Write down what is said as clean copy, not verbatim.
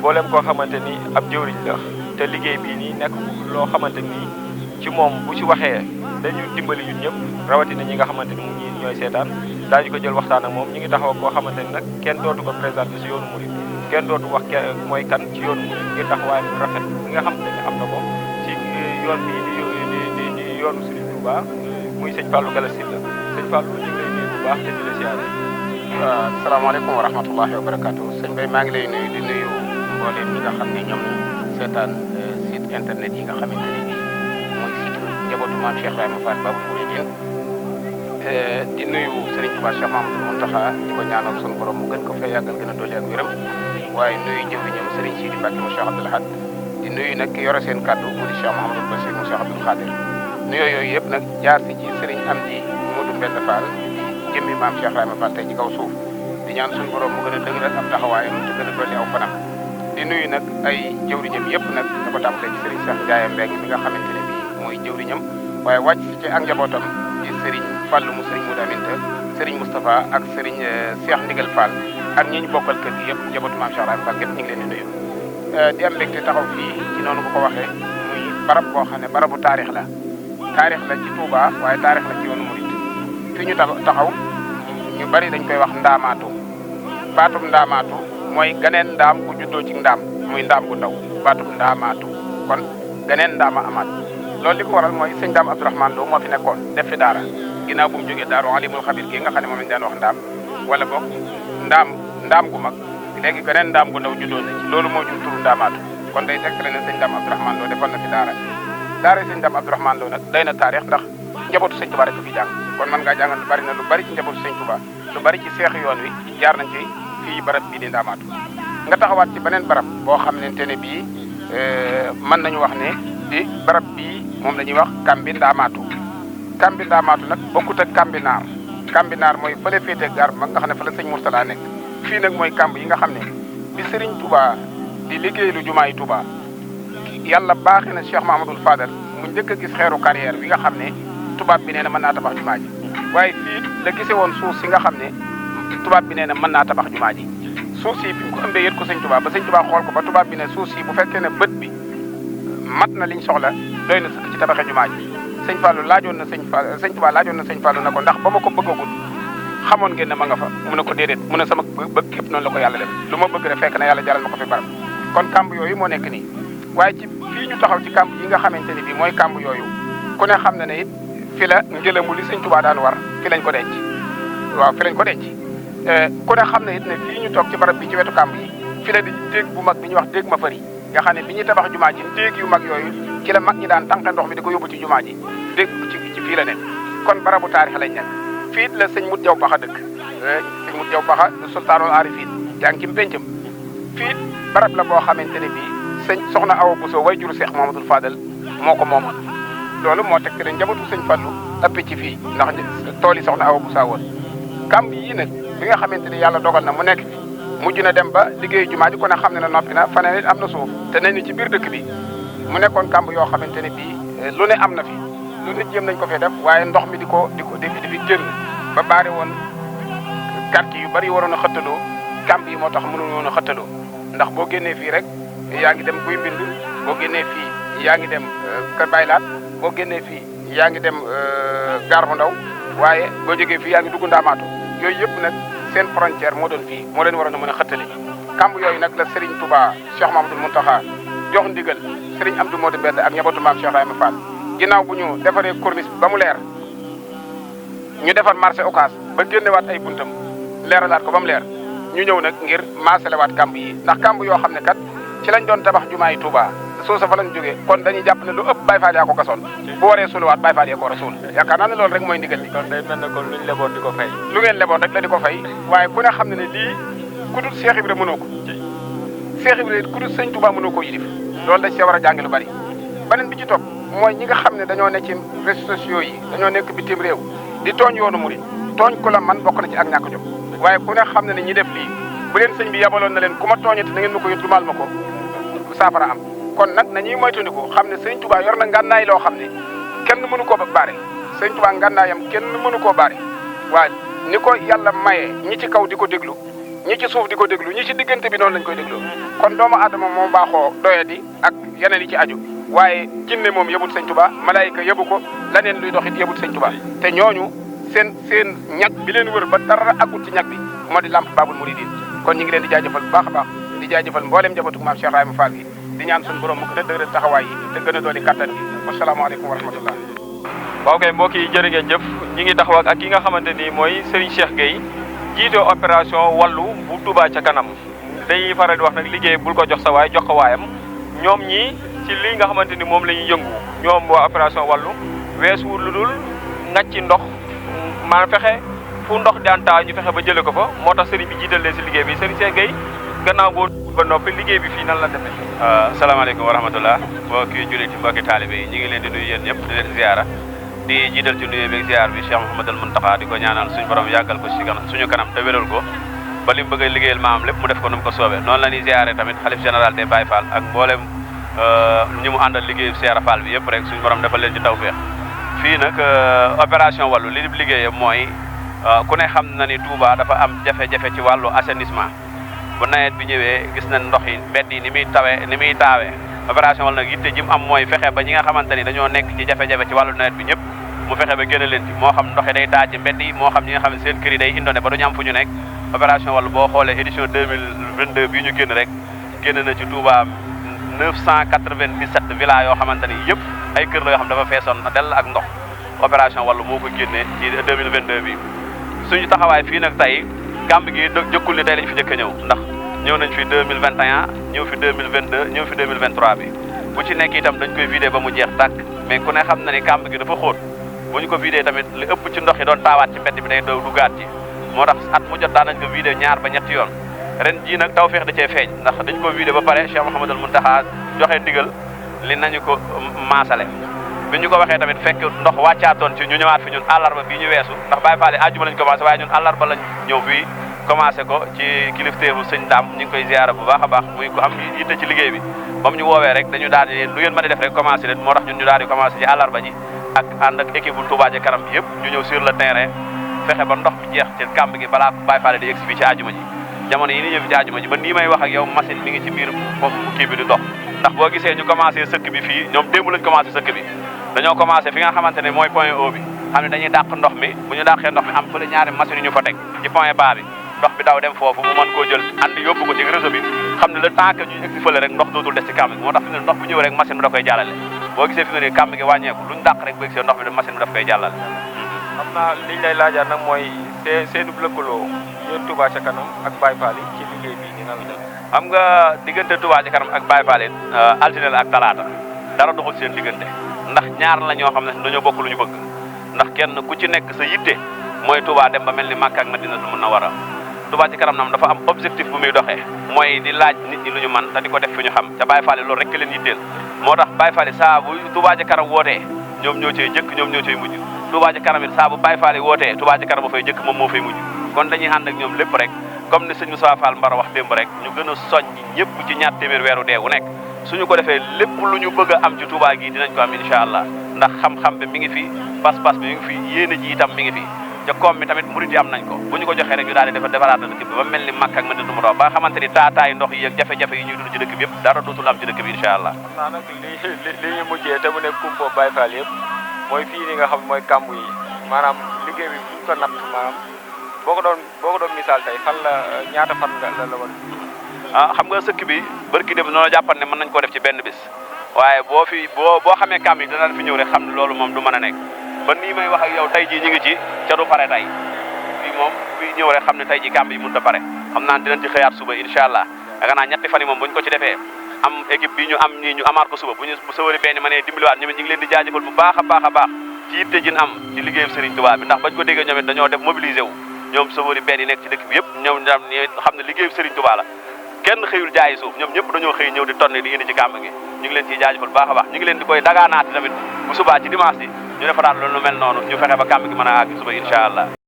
mboolem koo xamante ni ab jëwriñ la te liggéey bii nii nekk loo xamante ni ci moom bu ci waxee dañu dimbali ñun ñëpp rawatina ñi nga xamante ni mu ñi ñooy seetaan daañu ko jël waxtaan ak moom ñu ngi taxaw koo xamante ni nag kenn dootu ko présenté si yoonu murid kenn dootu wax mooy kan ci yoonu murid ngir taxawaay bu rafet bi nga xamante ni am na ko ci yoon bii di yoonu Serigne Touba muy sëñ Fallou Galass Syll la sëñ Fallou ñu ngi lay nuyu bu baax te di la siyaare. waaw asalaamaaleykum wa rahmatullahi wa barakaatu sëñ Bay maa ngi lay nuyu di nuyu mboolem ñi nga xam ne ñoom seetaan site internet yi nga xamante ne bii mooy site njabootu maam Cheikh Ibrahima Fall Babou Mouridine di nuyu Serigne Touba Cheikh Mamadou Mountakha di ko ñaanal sunu borom mu gën ko fee yàggal gën a dolli ak wéram waaye nuyu jëwriñam Serigne Sidi Mbacke mu Cheikh Abdoul Ahad di nuyu nag ki yore seen kàddu mu di Cheikh Mahamadou Bassir mu Cheikh Abdoul Khadir nuyoo yooyu yëpp nag jaar si ci Serigne Amdi Modou Mbend Fall jëmmi maam Cheikh Ibrahima Fall tey ci kaw suuf di ñaan suñu borom mu gën a dëgëral ab taxawaayam te gën a dolli aw fanam di nuyu nag ay jëwriñam yëpp nag da ko tàmbalee ci Serigne Cheikh Ndiaye Mbengue mi nga xamante ne bii mooy jëwriñam waaye wàcc si ci ak njabootam di Serigne Fallou mu Serigne Modou Aminta Serigne Moustapha ak Serigne Cheikh Ndigal Fall ak ñi ñu bokkal kër gi yëpp njabootu maam Cheikh Ibrahima Fall yëpp ñu ngi leen di nuyu di am mbégte taxaw fii ci noonu bu ko waxee muy barab boo xam ne barabu taarix la ci Touba waaye taarix la ci yoonu Mouride fi ñu taxaw ñu bari dañ koy wax ndaamaatu baatum ndaamaatu mooy ganeen ndaam bu juddoo ci ndaam muy ndaam gu ndaw baatum ndaamaatu kon ganeen ndaama amaat loolu li ko waral mooy sëñ Daam Abdourahmane Lo moo fi nekkoon def fi daara ginnaaw bu mu jógee daaru alimul xabir gi nga xam ne moom lañ daan wax ndaam wala boog ndaam gu mag léegi ganeen ndaam gu ndaw juddoo na ci loolu moo jur turu ndaamaatu kon day tegtale ne sëñ Daam Abdourahmane Lo defoon na fi daara sëñ Daam Abdourahmane Lo nag day na taarix ndax njabootu sëñ Touba rek fi jàng kon mën ngaa jàngal bari na lu bari ci njabootu sëñ Touba lu bari ci seex yoon wi jaar nañ ci fii barab bii di ndaamaatu nga taxawaat ci beneen barab boo xamante ne bii mën nañu wax ne di barab bii moom la ñuy wax kambi ndaamaatu nag bokkut ak kambinaar mooy fële féete gaar mag nga xam ne fa la sëñ Mourtala nekk fii nag mooy kamb yi nga xam ne bi Serigne Touba di liggéey lu jumaa yi Touba yàlla baaxee na Cheikh Mahamadou Fadal mu njëkk a gis xeeru carrière bi nga xam ne tubaab bi nee na mën naa tabax jumaa ji waaye fii la gisee woon suuf si nga xam ne tubaab bi nee na mën naa tabax jumaa ji suuf si bi mu ko ëmbee yët ko sëñ Touba ba sëñ Touba xool ko ba tubaab bi ne suuf si bu fekkee ne bët bi mat na liñ soxla doy na sëkk ci tabaxee jumaa ji sëñ Fallou laajoon na sëñ Touba laajoon na sëñ Fallou na ko ndax ba ma ko bëggagul xamoon ngeen ne ma nga fa mu ne ko déedéet mu ne sama bëgg képp noonu la ko yàlla def lu ma bëgg rek fekk na yàlla jaral ma ko fi barab kon kamb yooyu moo nekk nii waaye ci fii ñu taxaw ci kamb yi nga xamante ne bii mooy kamb yooyu ku ne xam na ne it fi la ngelamu li sëñ Touba daan war fi lañ ko denc waaw fi lañ ko denc ku ne xam ne it ne fii ñu toog ci barab bi ci wetu kamb yi fi la di déeg bu mag bi ñuy wax déeg ma fëri nga xam ne bi ñuy tabax jumaa ji déeg yu mag yooyu ci la mag ñi daan tànqe ndox mi di ko yóbbu ci jumaa ji déeg ci fii la nekk kon barabu taarix lañ nekk fii la sëñ Mut Jaw Paxa dëkk sëñ Mut Jaw Paxa du sultaanul arifin yaa ngi ci mpéncam fii barab la boo xamante ne bii sëñ soxna Awa Bousso way juru Seex Mamadou Fadal moo ko moomoon loolu moo teg ne njabootu sëñ Fallu ëpp ci fii ndax tool yi soxna Awa Bousso woon kamb yii nag bi nga xamante ni yàlla dogal na mu nekk fi mujj na dem ba liggéeyu jumaa ji ko ne xam ne na noppi na faneen it am na suuf te nañ ni ci biir dëkk bi mu nekkoon kamb yoo xamante ne bii lu ne am na fi lu ne jéem nañ ko fee def waaye ndox mi di fi génn ba baare woon quartier yu bari waroon a xëttaloo kamb yi moo tax mënuñu woon a xëttaloo ndax boo génnee fii rek yaa ngi dem guy mbind boo génnee fii yaa ngi dem kër baylaat boo génnee fii yaa ngi dem gaar bu ndaw waaye boo jógee fii yaa ngi dugg ndaamaatu yooyu yëpp nag seen frontière moo doon fii moo leen waroon a mën a xëttali kamb yooyu nag la Serigne Touba Cheikh Mamadou Mountakha jox ndigal Serigne Amdou Modou Mbedd ak njabootu maam Cheikh Ibrahima Fall ginnaaw bu ñu defaree corniche ba mu leer ñu defar marché Ocass ba génnewaat ay buntam leeralaat ko ba mu leer ñu ñëw nag ngir maasalewaat kamb yi ndax kamb yoo xam ne kat ci lañ doon tabax jumaa yi Touba suusa fa lañ jógee kon dañuy jàpp ne lu ëpp Baye Fall yaa ko gasoon bu waree suluwaat Baye Fall yaa ko war a suul yaakaar naa ne loolu rek mooy ndigal li kon day mel ne kon luñ leboon di ko fay lu ngeen leboon rek la di ko fay waaye ku ne xam ne ne lii ku dul Cheikh Ibra mënoo ko Cheikh Ibra ku dul Sëñ Touba mënoo ko yilif loolu dañ see war a jàng lu bari beneen bi ci topp mooy ñi nga xam ne dañoo nekk ci réseaux sociaux yi dañoo nekk bitim réew di tooñ yoonu murid tooñ ku la man bokk na ci ak ñàkk jom waaye ku ne xam ne ne ñi def lii bu leen sëñ bi yabaloon na leen ku ma tooñati na ngeen ma ko yët dumal ma ko saafara am kon nag nañuy moytandiku xam ne sëñ Touba yor na ngànnaay loo xam ne kenn mënu koo baare sëñ Touba ngànnaayam kenn mënu koo baare waaye ni ko yàlla mayee ñi ci kaw di ko déglu ñi ci suuf di ko déglu ñi ci diggante bi noonu lañ koy déglu kon doomu aadama moo baaxoo doyadi ak yeneen yi ci aju waaye jinne moom yëbut sëñ Tuubaa malaayika yëbu ko laneen luy doxit yëbut sëñ Tuubaa te ñooñu seen ñag bi leen wër ba dara agul ci ñag bi moo di lamp Baabul Muridiin kon ñu ngi leen di jaajëfal bu baax a baax di jaajëfal mboolem njabootu maam Cheikh Ibrahima Fall gi di ñaan suñu borom mu gën a dëgëral taxawaay yi te gën a dooli kattan gi wasalaamaaleykum wa rahmatullah. waaw kay mbokk yi jërë ngeen jëf ñi ngi taxaw ak ki nga xamante ni mooy Serigne Cheikh Gueye jiite opération wàllu bu Touba ca kanam dañuy faral di wax nag liggéey bul ko jox sa waay jox ko waayam ñoom ñii ci lii nga xamante ni moom la ñuy yëngu ñoom waa opération wàllu weesuwul lu dul ngàcc ci ndox maanaam fexe fu ndox daan taa ñu fexe ba jëlee ko fa moo tax Serigne bi jiital leen si liggéey bi Serigne Cheikh Gueye gannaaw boo ba noppi liggéey bi fii nan la demee. salaamaaleykum wa rahmatullah mbokki jullit mbokki taalibe yi ñu ngi leen di nuyu yéen ñëpp di leen ziara di jiital ci nuyu beeg ziar bi Cheikh Mouhamadul Mountakha di ko ñaanal suñu borom yàggal ko ci kanam suñu kanam te wéral ko ba li mu bëgg a liggéeyal maam lépp mu def ko nu mu ko soobee noonu la ñuy ziare tamit xalif général des Baye Fall ak mboolem ñi mu àndal liggéeyu Cheikh Fall bi yëpp rek suñu borom defal leen ci tawfeex fii nag opération wàllu li liggéeyam mooy ku ne xam na ni Touba dafa am jafe-jafe ci wàllu assainissement bu nawet bi ñëwee gis nañ ndox yi mbedd yi ni muy taawee opération wàllu nag yitte ji mu am mooy fexe ba ñi nga xamante ni dañoo nekk ci jafe-jafe ci wàllu nawet bi ñëpp mu fexe ba génne leen ci moo xam ndox yi day taa ci mbedd yi moo xam ñi nga xam ne seen kër yi day indone ba duñu am fu ñu nekk opération wàllu boo xoolee édition 2022 bii ñu génn rek génn na ci Touba 997 villas yoo xamante ni yëpp ay kër la yoo xam dafa feesoon dell ak ndox opération wàllu moo ko génne ci 2022 bi suñu taxawaay fii nag tey gàmb gi jëkkul ni tey lañ fi njëkk a ñëw ndax ñëw nañ fi 2021 ñëw fi 2022 ñëw fi 2023 bi bu ci nekk itam dañ koy vidé ba mu jeex tàkk mais ku ne xam na ni gàmb gi dafa xóot bu ñu ko vidé tamit li ëpp ci ndox yi doon taawaat ci mbedd bi day duggaat ci moo tax at mu jot daan nañ ko vidé ñaar ba ñetti yoon ren jii nag tawfeex da cee feeñ ndax dañ ko vidé ba pare Cheikh Mouhamadul Mountakha joxe ndigal li nañu ko maasale bi ñu ko waxee tamit fekk ndox wàccaatoon ci ñu ñëwaat fi ñun àllarba bii ñu weesu ndax Baye Fall àjjuma lañ commencé waaye ñun àllarba lañ ñëw fii commencé ko ci kilifteefu sëñ Daam ñu ngi koy ziara bu baax a baax muy ko am yitte ci liggéey bi ba mu ñu woowee rek dañu daal di lu ngeen mën a def rek commencé leen moo tax ñun ñu daal di commencé ci àllarba ji ak ànd ak équipe bu Touba ca kanam bi yëpp ñu ñëw sur le terrain fexe ba ndox bi jeex ci kàmb gi balaa Baye Fall di egsi fii ci àjjuma ji jamono yi ni ñëw fi ci àjjuma ji ba nii may wax ak yow machine mi ngi ci biir foofu kii bi di dox ndax boo gisee ñu commencé sëkk bi fii ñoom démb lañ commencé sëkk bi dañoo commencé fi nga xamante ne mooy point eau bi xam ne dañuy dàq ndox mi bu ñu dàqee ndox mi am fële ñaari machine yu ñu fa teg ci point bas bi ndox bi daw dem foofu mu mën koo jël andi yóbbu ko ci réseau bi xam ne le temps que ñuy egsi fële rek ndox dootul des ci kàmb gi moo tax fi ne ndox bu ñëw rek machine bi da koy jàllale boo gisee fi ne nii kàmb gi wàññeeku luñ dàq rek bu egsee ndox bi machine bi daf koy jàllale xam naa liñ lay laajaat nag mooy seenu lëkkaloo yéen Touba ca kanam ak Baye Fall yi ci liggéey bi dina la def xam nga diggante Touba ca kanam ak Baye Fall yi altine la ak talaata dara doxul seen diggante ndax ñaar la ñoo xam ne dañoo bokk lu ñu bëgg ndax kenn ku ci nekk sa yitte mooy Touba dem ba mel ni Makka ak Madinatul Munawwara Touba ci kanam nam dafa am objectif bu muy doxee mooy di laaj nit ñi lu ñu man te di ko def fi ñu xam te Baye Fall yi loolu rek leen yitteel moo tax Baye Fall yi saa bu Touba ci kanam wootee ñoom ñoo cay jëkk ñoom ñoo cay mujj Touba ci kanam it saa bu Baye Fall yi wootee Touba ci kanam moo fay jëkk moom moo fay mujj kon dañuy ànd ak ñoom lépp rek comme ni sëñ Moussa Fall Mbar wax démb rek ñu gën a soññ ñëpp ci ñaar téeméer weeru dee wu nekk suñu ko defee lépp lu ñu bëgg a am ci Touba gi dinañ ko am incha allah ndax xam-xam bi mi ngi fi pas-pas bi mi ngi fi yéene ji itam mi ngi fi te koom mi tamit murid yi am nañ ko bu ñu ko joxee rek ñu daal di defaraat dëkk bi ba mel ni Makka ak Madina mu doon ba nga xamante ni taataay ndox yi ak jafe-jafe yi ñuy dund ci dëkk bi yëpp dara dootul am ci dëkk bi incha allah. xam naa nag li ñu mujjee te mu nekk kumpo Baye Fall yëpp mooy fii ni nga xam mooy kàmb yi maanaam liggéey bi bu ñu ko natt maanaam boo ko doon misaal tey fan la ñaata fan la woon. xam nga sëkk bi barki dem noonu jàppan ne mën nañ koo def ci benn bis waaye boo xamee kàmb yi dana fi ñëw rek xam ne loolu moom du mën a nekk ba nii may wax ak yow tey jii ñu ngi ci ca du pare tey fii moom fii ñëw rek xam ne tey jii kàmb yi mënut a pare xam naa dinañ ci xëyaat suba incha allah yaakaar naa ñetti fan yi moom bu ñu ko ci defee am équipe bi ñu am nii ñu amaat ko suba bu sawari benn ma ne dimbaliwaat ñoom it ñu ngi leen di jaajëfal bu baax a baax a baax ci yitte jin am ci liggéeyu Serigne Touba bi ndax bañ ko déggee ñoom it dañoo def mobilisé wu ñoom sawari benn yi nekk ci dëkk bi yëpp ñoom xam ne liggéeyu Serigne Touba la kenn xëyul jaayi suuf ñoom ñëpp dañoo xëy ñëw di tonni di indi ci kàmb gi ñu ngi leen ciy jaajëfal bu baax a baax ñu ngi leen di koy dagaanaati tamit bu subaa ci dimanche bi ñu defaraat loolu lu mel noonu ñu fexe ba kàmb gi mën a àgg suba incha allah